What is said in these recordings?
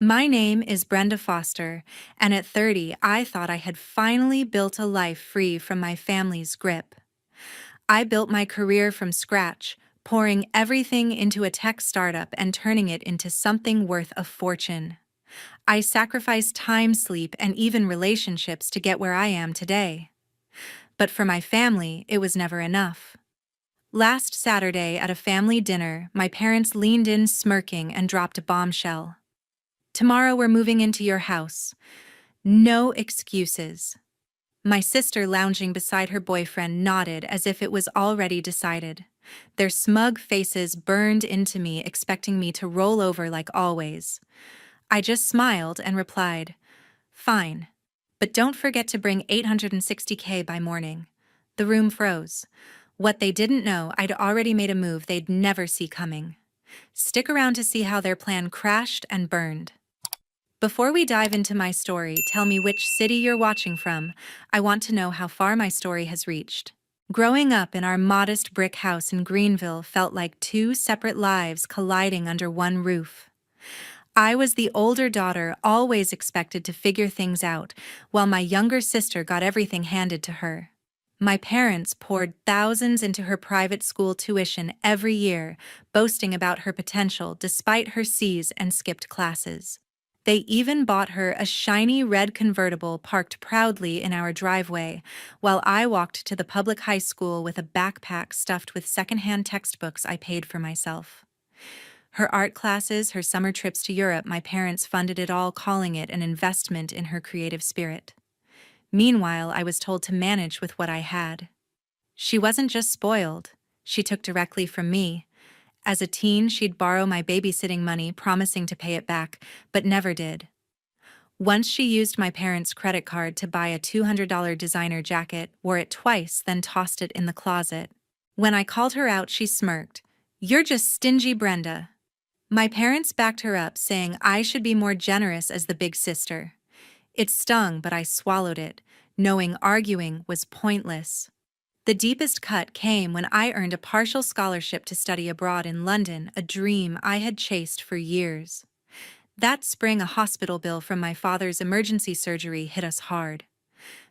My name is Brenda Foster, and at 30, I thought I had finally built a life free from my family's grip. I built my career from scratch, pouring everything into a tech startup and turning it into something worth a fortune. I sacrificed time, sleep, and even relationships to get where I am today. But for my family, it was never enough. Last Saturday at a family dinner, my parents leaned in smirking and dropped a bombshell. "Tomorrow we're moving into your house. No excuses." My sister, lounging beside her boyfriend, nodded as if it was already decided. Their smug faces burned into me, expecting me to roll over like always. I just smiled and replied, "Fine. But don't forget to bring 860K by morning." The room froze. What they didn't know, I'd already made a move they'd never see coming. Stick around to see how their plan crashed and burned. Before we dive into my story, tell me which city you're watching from. I want to know how far my story has reached. Growing up in our modest brick house in Greenville felt like two separate lives colliding under one roof. I was the older daughter, always expected to figure things out, while my younger sister got everything handed to her. My parents poured thousands into her private school tuition every year, boasting about her potential despite her C's and skipped classes. They even bought her a shiny red convertible parked proudly in our driveway, while I walked to the public high school with a backpack stuffed with secondhand textbooks I paid for myself. Her art classes, her summer trips to Europe, my parents funded it all, calling it an investment in her creative spirit. Meanwhile, I was told to manage with what I had. She wasn't just spoiled, she took directly from me. As a teen, she'd borrow my babysitting money, promising to pay it back, but never did. Once she used my parents' credit card to buy a $200 designer jacket, wore it twice, then tossed it in the closet. When I called her out, she smirked. "You're just stingy, Brenda." My parents backed her up, saying I should be more generous as the big sister. It stung, but I swallowed it, knowing arguing was pointless. The deepest cut came when I earned a partial scholarship to study abroad in London, a dream I had chased for years. That spring, a hospital bill from my father's emergency surgery hit us hard.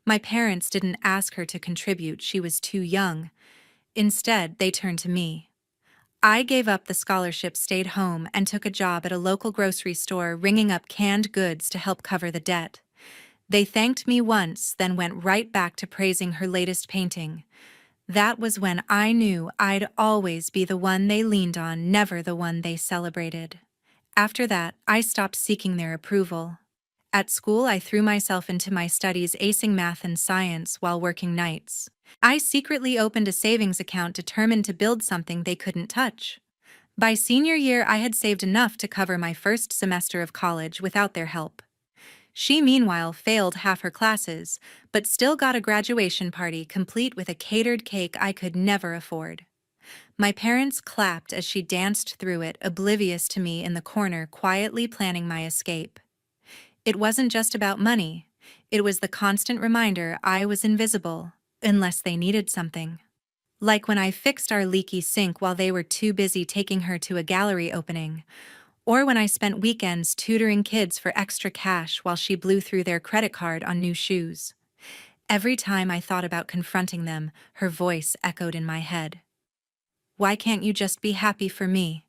My parents didn't ask her to contribute, she was too young. Instead, they turned to me. I gave up the scholarship, stayed home, and took a job at a local grocery store, ringing up canned goods to help cover the debt. They thanked me once, then went right back to praising her latest painting. That was when I knew I'd always be the one they leaned on, never the one they celebrated. After that, I stopped seeking their approval. At school, I threw myself into my studies, acing math and science while working nights. I secretly opened a savings account, determined to build something they couldn't touch. By senior year, I had saved enough to cover my first semester of college without their help. She, meanwhile, failed half her classes, but still got a graduation party complete with a catered cake I could never afford. My parents clapped as she danced through it, oblivious to me in the corner, quietly planning my escape. It wasn't just about money. It was the constant reminder I was invisible, unless they needed something. Like when I fixed our leaky sink while they were too busy taking her to a gallery opening, or when I spent weekends tutoring kids for extra cash while she blew through their credit card on new shoes. Every time I thought about confronting them, her voice echoed in my head. "Why can't you just be happy for me?"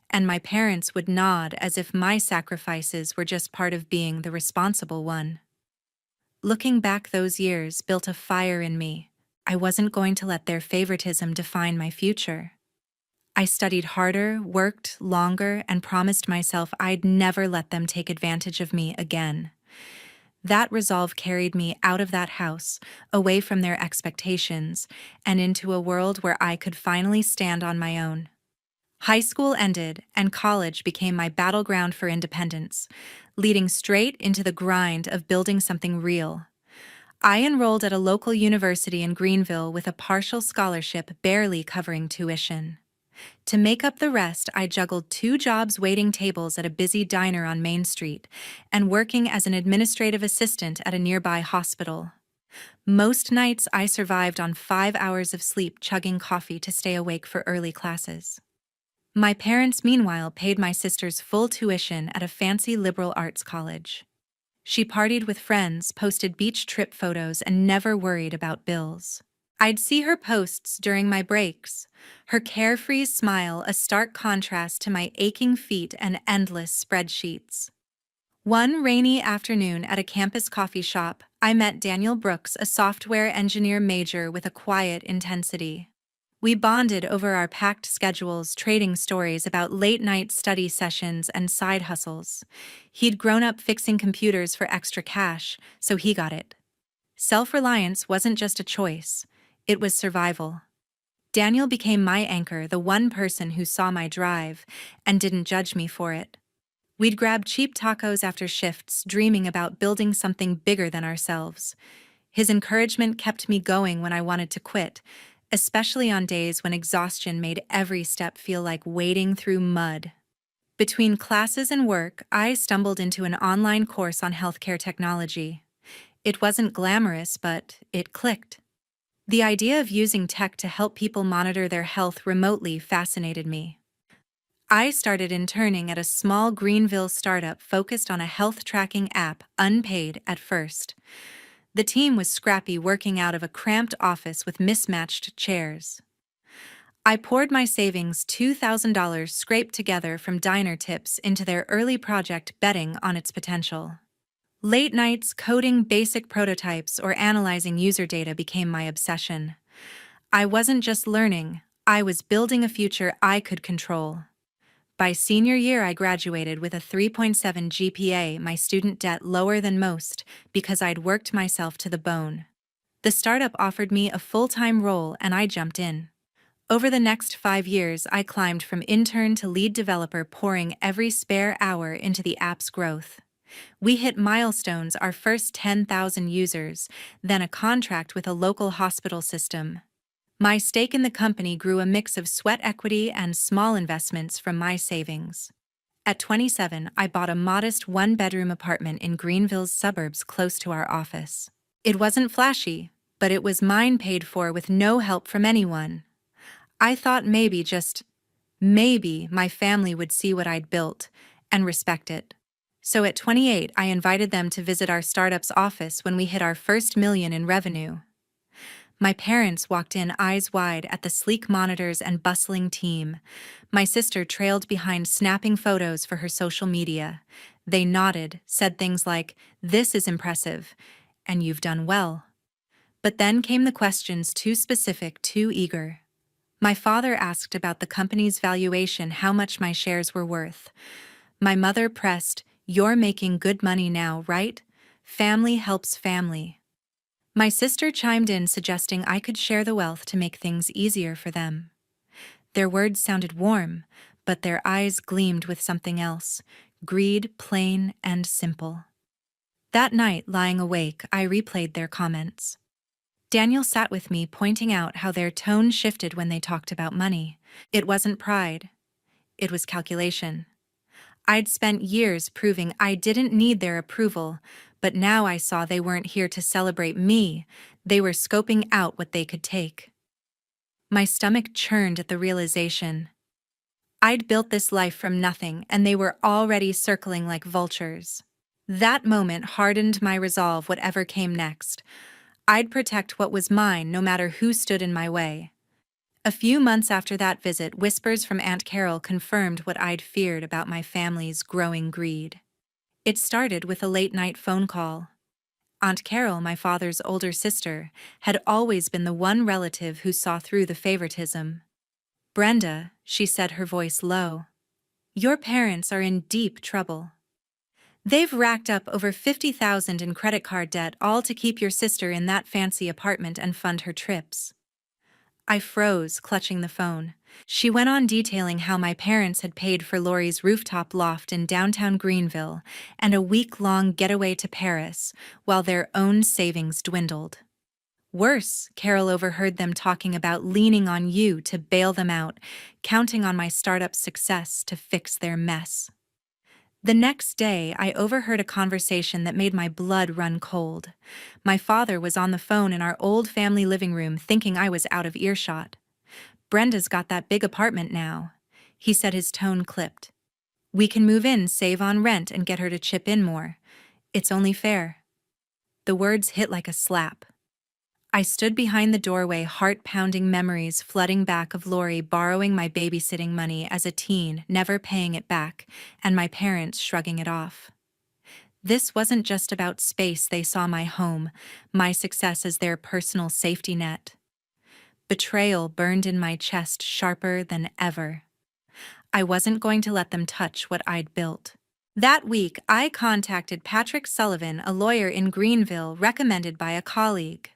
And my parents would nod as if my sacrifices were just part of being the responsible one. Looking back, those years built a fire in me. I wasn't going to let their favoritism define my future. I studied harder, worked longer, and promised myself I'd never let them take advantage of me again. That resolve carried me out of that house, away from their expectations, and into a world where I could finally stand on my own. High school ended, and college became my battleground for independence, leading straight into the grind of building something real. I enrolled at a local university in Greenville with a partial scholarship barely covering tuition. To make up the rest, I juggled two jobs, waiting tables at a busy diner on Main Street and working as an administrative assistant at a nearby hospital. Most nights I survived on 5 hours of sleep, chugging coffee to stay awake for early classes. My parents, meanwhile, paid my sister's full tuition at a fancy liberal arts college. She partied with friends, posted beach trip photos, and never worried about bills. I'd see her posts during my breaks, her carefree smile a stark contrast to my aching feet and endless spreadsheets. One rainy afternoon at a campus coffee shop, I met Daniel Brooks, a software engineer major with a quiet intensity. We bonded over our packed schedules, trading stories about late-night study sessions and side hustles. He'd grown up fixing computers for extra cash, so he got it. Self-reliance wasn't just a choice, it was survival. Daniel became my anchor, the one person who saw my drive and didn't judge me for it. We'd grab cheap tacos after shifts, dreaming about building something bigger than ourselves. His encouragement kept me going when I wanted to quit, especially on days when exhaustion made every step feel like wading through mud. Between classes and work, I stumbled into an online course on healthcare technology. It wasn't glamorous, but it clicked. The idea of using tech to help people monitor their health remotely fascinated me. I started interning at a small Greenville startup focused on a health tracking app, unpaid at first. The team was scrappy, working out of a cramped office with mismatched chairs. I poured my savings, $2,000 scraped together from diner tips, into their early project, betting on its potential. Late nights coding basic prototypes or analyzing user data became my obsession. I wasn't just learning, I was building a future I could control. By senior year, I graduated with a 3.7 GPA, my student debt lower than most, because I'd worked myself to the bone. The startup offered me a full-time role and I jumped in. Over the next 5 years, I climbed from intern to lead developer, pouring every spare hour into the app's growth. We hit milestones: our first 10,000 users, then a contract with a local hospital system. My stake in the company grew, a mix of sweat equity and small investments from my savings. At 27, I bought a modest one-bedroom apartment in Greenville's suburbs close to our office. It wasn't flashy, but it was mine, paid for with no help from anyone. I thought maybe, just maybe, my family would see what I'd built and respect it. So at 28, I invited them to visit our startup's office when we hit our first million in revenue. My parents walked in, eyes wide at the sleek monitors and bustling team. My sister trailed behind, snapping photos for her social media. They nodded, said things like, "This is impressive," and "You've done well." But then came the questions, too specific, too eager. My father asked about the company's valuation, how much my shares were worth. My mother pressed, "You're making good money now, right? Family helps family." My sister chimed in, suggesting I could share the wealth to make things easier for them. Their words sounded warm, but their eyes gleamed with something else: greed, plain and simple. That night, lying awake, I replayed their comments. Daniel sat with me, pointing out how their tone shifted when they talked about money. It wasn't pride, it was calculation. I'd spent years proving I didn't need their approval, but now I saw they weren't here to celebrate me, they were scoping out what they could take. My stomach churned at the realization. I'd built this life from nothing, and they were already circling like vultures. That moment hardened my resolve. Whatever came next, I'd protect what was mine, no matter who stood in my way. A few months after that visit, whispers from Aunt Carol confirmed what I'd feared about my family's growing greed. It started with a late-night phone call. Aunt Carol, my father's older sister, had always been the one relative who saw through the favoritism. "Brenda," she said, her voice low, "your parents are in deep trouble. They've racked up over $50,000 in credit card debt, all to keep your sister in that fancy apartment and fund her trips." I froze, clutching the phone. She went on, detailing how my parents had paid for Lori's rooftop loft in downtown Greenville and a week-long getaway to Paris, while their own savings dwindled. Worse, Carol overheard them talking about leaning on you to bail them out, counting on my startup's success to fix their mess. The next day, I overheard a conversation that made my blood run cold. My father was on the phone in our old family living room, thinking I was out of earshot. "Brenda's got that big apartment now. he said, his tone clipped. We can move in, save on rent, and get her to chip in more. It's only fair. The words hit like a slap. I stood behind the doorway, heart-pounding memories flooding back of Lori borrowing my babysitting money as a teen, never paying it back, and my parents shrugging it off. This wasn't just about space. They saw my home, my success as their personal safety net. Betrayal burned in my chest sharper than ever. I wasn't going to let them touch what I'd built. That week, I contacted Patrick Sullivan, a lawyer in Greenville recommended by a colleague.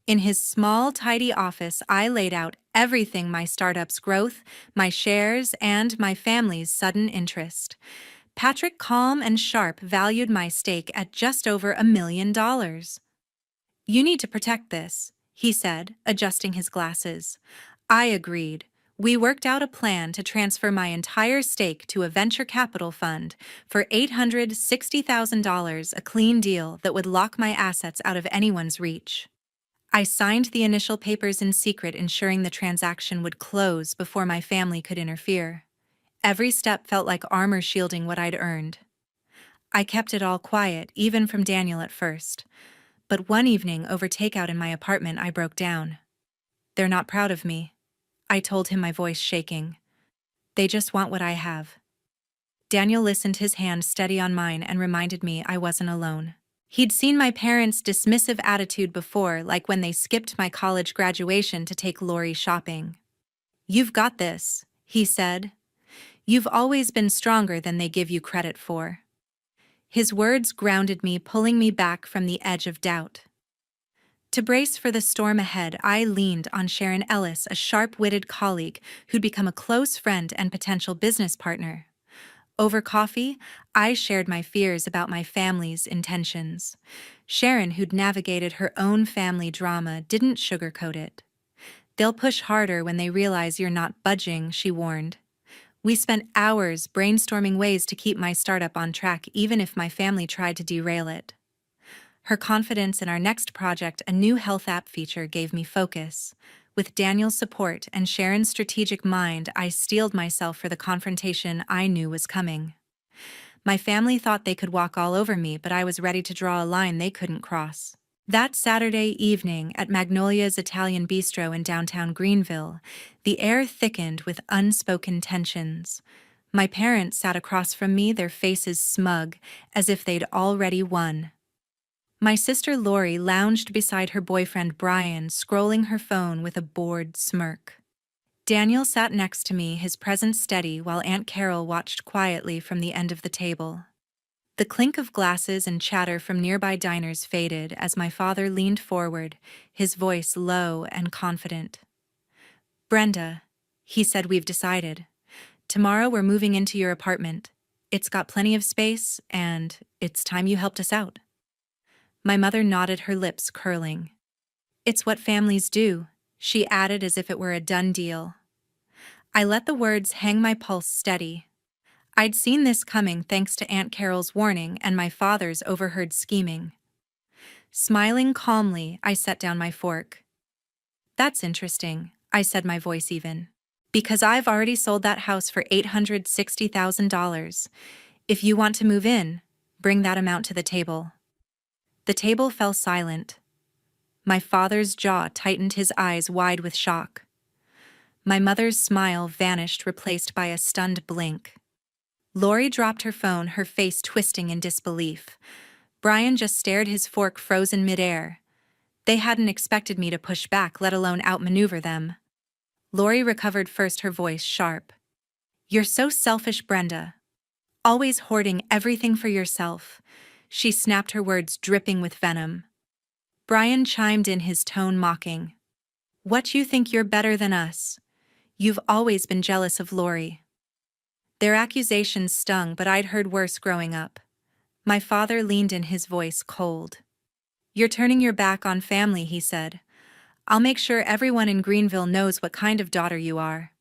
In his small, tidy office, I laid out everything: my startup's growth, my shares, and my family's sudden interest. Patrick, calm and sharp, valued my stake at just over $1 million. You need to protect this, he said, adjusting his glasses. I agreed. We worked out a plan to transfer my entire stake to a venture capital fund for $860,000, a clean deal that would lock my assets out of anyone's reach. I signed the initial papers in secret, ensuring the transaction would close before my family could interfere. Every step felt like armor shielding what I'd earned. I kept it all quiet, even from Daniel at first. But one evening, over takeout in my apartment, I broke down. They're not proud of me, I told him, my voice shaking. They just want what I have. Daniel listened, his hand steady on mine, and reminded me I wasn't alone. He'd seen my parents' dismissive attitude before, like when they skipped my college graduation to take Lori shopping. You've got this, he said. You've always been stronger than they give you credit for. His words grounded me, pulling me back from the edge of doubt. To brace for the storm ahead, I leaned on Sharon Ellis, a sharp-witted colleague who'd become a close friend and potential business partner. Over coffee, I shared my fears about my family's intentions. Sharon, who'd navigated her own family drama, didn't sugarcoat it. They'll push harder when they realize you're not budging, she warned. We spent hours brainstorming ways to keep my startup on track, even if my family tried to derail it. Her confidence in our next project, a new health app feature, gave me focus. With Daniel's support and Sharon's strategic mind, I steeled myself for the confrontation I knew was coming. My family thought they could walk all over me, but I was ready to draw a line they couldn't cross. That Saturday evening at Magnolia's Italian Bistro in downtown Greenville, the air thickened with unspoken tensions. My parents sat across from me, their faces smug, as if they'd already won. My sister Lori lounged beside her boyfriend Brian, scrolling her phone with a bored smirk. Daniel sat next to me, his presence steady, while Aunt Carol watched quietly from the end of the table. The clink of glasses and chatter from nearby diners faded as my father leaned forward, his voice low and confident. Brenda, he said, we've decided. Tomorrow we're moving into your apartment. It's got plenty of space, and it's time you helped us out. My mother nodded, her lips curling. It's what families do, she added as if it were a done deal. I let the words hang, my pulse steady. I'd seen this coming thanks to Aunt Carol's warning and my father's overheard scheming. Smiling calmly, I set down my fork. That's interesting, I said, my voice even. Because I've already sold that house for $860,000. If you want to move in, bring that amount to the table. The table fell silent. My father's jaw tightened, his eyes wide with shock. My mother's smile vanished, replaced by a stunned blink. Lori dropped her phone, her face twisting in disbelief. Brian just stared, his fork frozen midair. They hadn't expected me to push back, let alone outmaneuver them. Lori recovered first, her voice sharp. You're so selfish, Brenda. Always hoarding everything for yourself. She snapped, her words dripping with venom. Brian chimed in, his tone mocking. What, you think you're better than us? You've always been jealous of Lori. Their accusations stung, but I'd heard worse growing up. My father leaned in, his voice cold. You're turning your back on family, he said. I'll make sure everyone in Greenville knows what kind of daughter you are.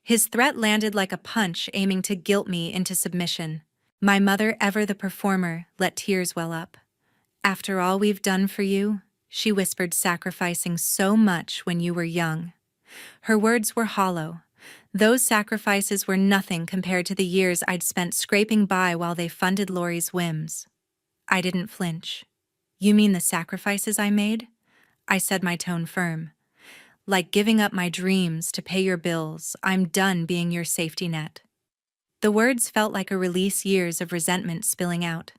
His threat landed like a punch, aiming to guilt me into submission. My mother, ever the performer, let tears well up. After all we've done for you, she whispered, sacrificing so much when you were young. Her words were hollow. Those sacrifices were nothing compared to the years I'd spent scraping by while they funded Lori's whims. I didn't flinch. You mean the sacrifices I made? I said, my tone firm. Like giving up my dreams to pay your bills, I'm done being your safety net. The words felt like a release, years of resentment spilling out.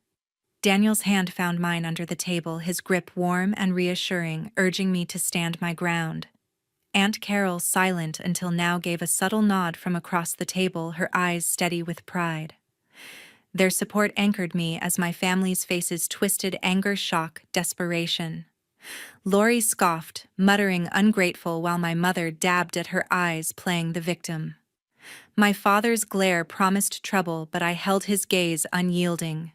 Daniel's hand found mine under the table, his grip warm and reassuring, urging me to stand my ground. Aunt Carol, silent until now, gave a subtle nod from across the table, her eyes steady with pride. Their support anchored me as my family's faces twisted: anger, shock, desperation. Lori scoffed, muttering ungrateful, while my mother dabbed at her eyes, playing the victim. My father's glare promised trouble, but I held his gaze unyielding.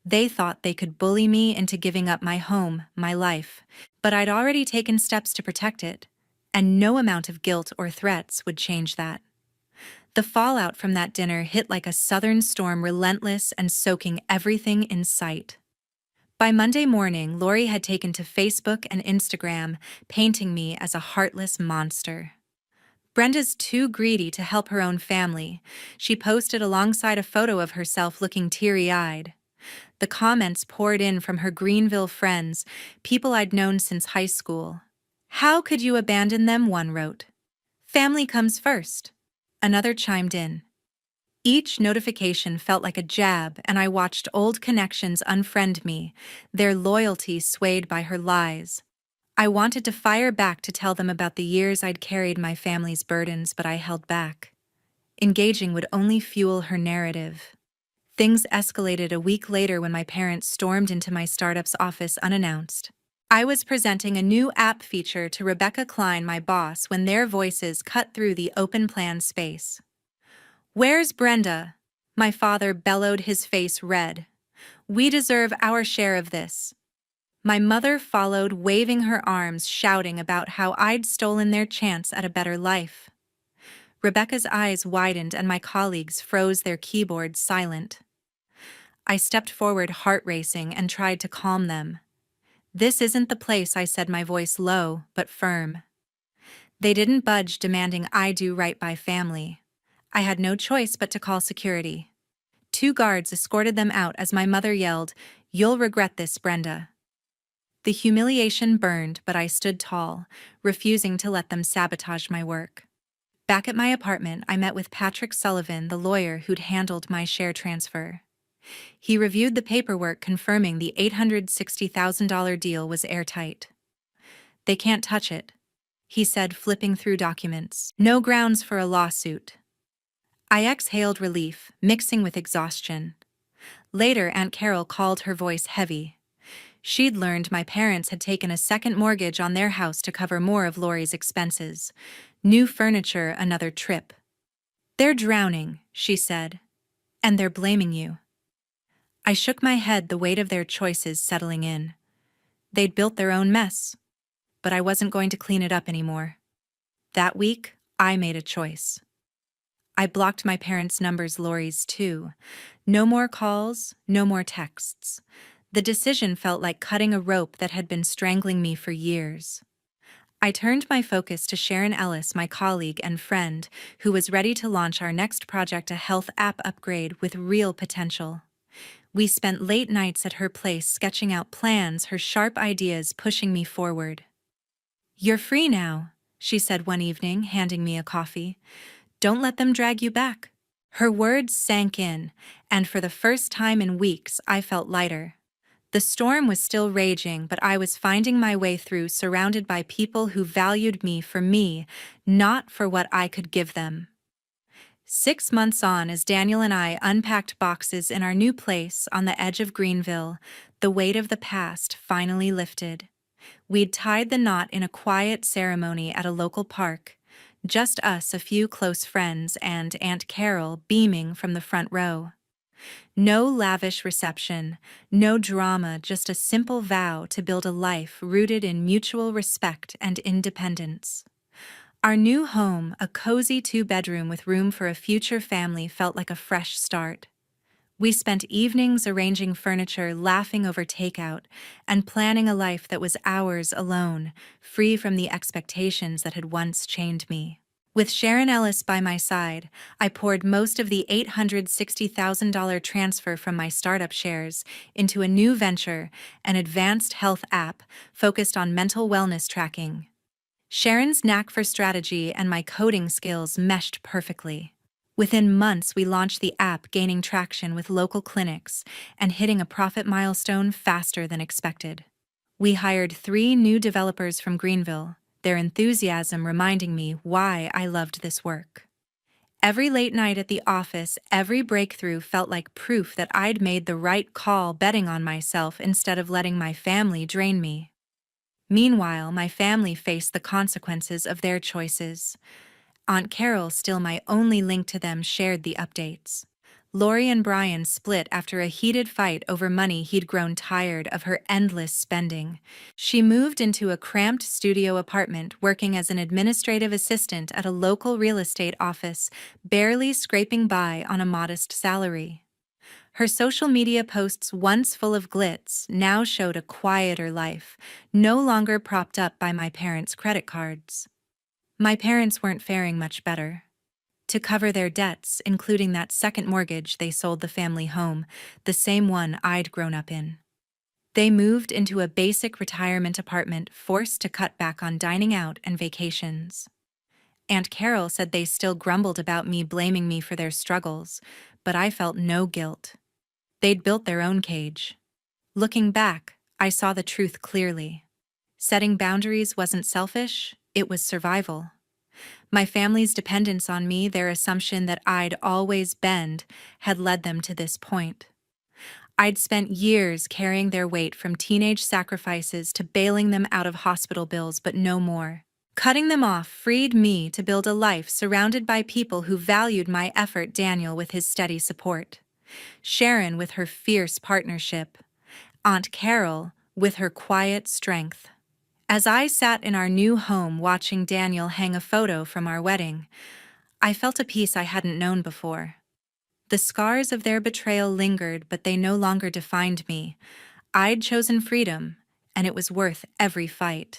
They thought they could bully me into giving up my home, my life, but I'd already taken steps to protect it, and no amount of guilt or threats would change that. The fallout from that dinner hit like a southern storm, relentless and soaking everything in sight. By Monday morning, Lori had taken to Facebook and Instagram, painting me as a heartless monster. Brenda's too greedy to help her own family, she posted alongside a photo of herself looking teary-eyed. The comments poured in from her Greenville friends, people I'd known since high school. How could you abandon them, one wrote. Family comes first. Another chimed in. Each notification felt like a jab, and I watched old connections unfriend me, their loyalty swayed by her lies. I wanted to fire back, to tell them about the years I'd carried my family's burdens, but I held back. Engaging would only fuel her narrative. Things escalated a week later when my parents stormed into my startup's office unannounced. I was presenting a new app feature to Rebecca Klein, my boss, when their voices cut through the open plan space. "Where's Brenda?" My father bellowed, his face red. "We deserve our share of this." My mother followed, waving her arms, shouting about how I'd stolen their chance at a better life. Rebecca's eyes widened and my colleagues froze, their keyboards silent. I stepped forward, heart racing, and tried to calm them. "This isn't the place," I said, my voice low but firm. They didn't budge, demanding I do right by family. I had no choice but to call security. 2 guards escorted them out as my mother yelled, "You'll regret this, Brenda." The humiliation burned, but I stood tall, refusing to let them sabotage my work. Back at my apartment, I met with Patrick Sullivan, the lawyer who'd handled my share transfer. He reviewed the paperwork, confirming the $860,000 deal was airtight. "They can't touch it," he said, flipping through documents. "No grounds for a lawsuit." I exhaled relief, mixing with exhaustion. Later, Aunt Carol called, her voice heavy. She'd learned my parents had taken a second mortgage on their house to cover more of Lori's expenses. New furniture, another trip. "They're drowning," she said. "And they're blaming you." I shook my head, the weight of their choices settling in. They'd built their own mess, but I wasn't going to clean it up anymore. That week, I made a choice. I blocked my parents' numbers, Lori's too. No more calls, no more texts. The decision felt like cutting a rope that had been strangling me for years. I turned my focus to Sharon Ellis, my colleague and friend, who was ready to launch our next project, a health app upgrade with real potential. We spent late nights at her place sketching out plans, her sharp ideas pushing me forward. "You're free now," she said one evening, handing me a coffee. "Don't let them drag you back." Her words sank in, and for the first time in weeks, I felt lighter. The storm was still raging, but I was finding my way through, surrounded by people who valued me for me, not for what I could give them. 6 months on, as Daniel and I unpacked boxes in our new place on the edge of Greenville, the weight of the past finally lifted. We'd tied the knot in a quiet ceremony at a local park, just us, a few close friends, and Aunt Carol beaming from the front row. No lavish reception, no drama, just a simple vow to build a life rooted in mutual respect and independence. Our new home, a cozy 2-bedroom with room for a future family, felt like a fresh start. We spent evenings arranging furniture, laughing over takeout, and planning a life that was ours alone, free from the expectations that had once chained me. With Sharon Ellis by my side, I poured most of the $860,000 transfer from my startup shares into a new venture, an advanced health app focused on mental wellness tracking. Sharon's knack for strategy and my coding skills meshed perfectly. Within months, we launched the app, gaining traction with local clinics and hitting a profit milestone faster than expected. We hired 3 new developers from Greenville, their enthusiasm reminding me why I loved this work. Every late night at the office, every breakthrough felt like proof that I'd made the right call, betting on myself instead of letting my family drain me. Meanwhile, my family faced the consequences of their choices. Aunt Carol, still my only link to them, shared the updates. Lori and Brian split after a heated fight over money he'd grown tired of her endless spending. She moved into a cramped studio apartment, working as an administrative assistant at a local real estate office, barely scraping by on a modest salary. Her social media posts, once full of glitz, now showed a quieter life, no longer propped up by my parents' credit cards. My parents weren't faring much better. To cover their debts, including that second mortgage, they sold the family home, the same one I'd grown up in. They moved into a basic retirement apartment, forced to cut back on dining out and vacations. Aunt Carol said they still grumbled about me, blaming me for their struggles, but I felt no guilt. They'd built their own cage. Looking back, I saw the truth clearly. Setting boundaries wasn't selfish, it was survival. My family's dependence on me, their assumption that I'd always bend, had led them to this point. I'd spent years carrying their weight, from teenage sacrifices to bailing them out of hospital bills, but no more. Cutting them off freed me to build a life surrounded by people who valued my effort. Daniel with his steady support, Sharon with her fierce partnership, Aunt Carol with her quiet strength. As I sat in our new home watching Daniel hang a photo from our wedding, I felt a peace I hadn't known before. The scars of their betrayal lingered, but they no longer defined me. I'd chosen freedom, and it was worth every fight.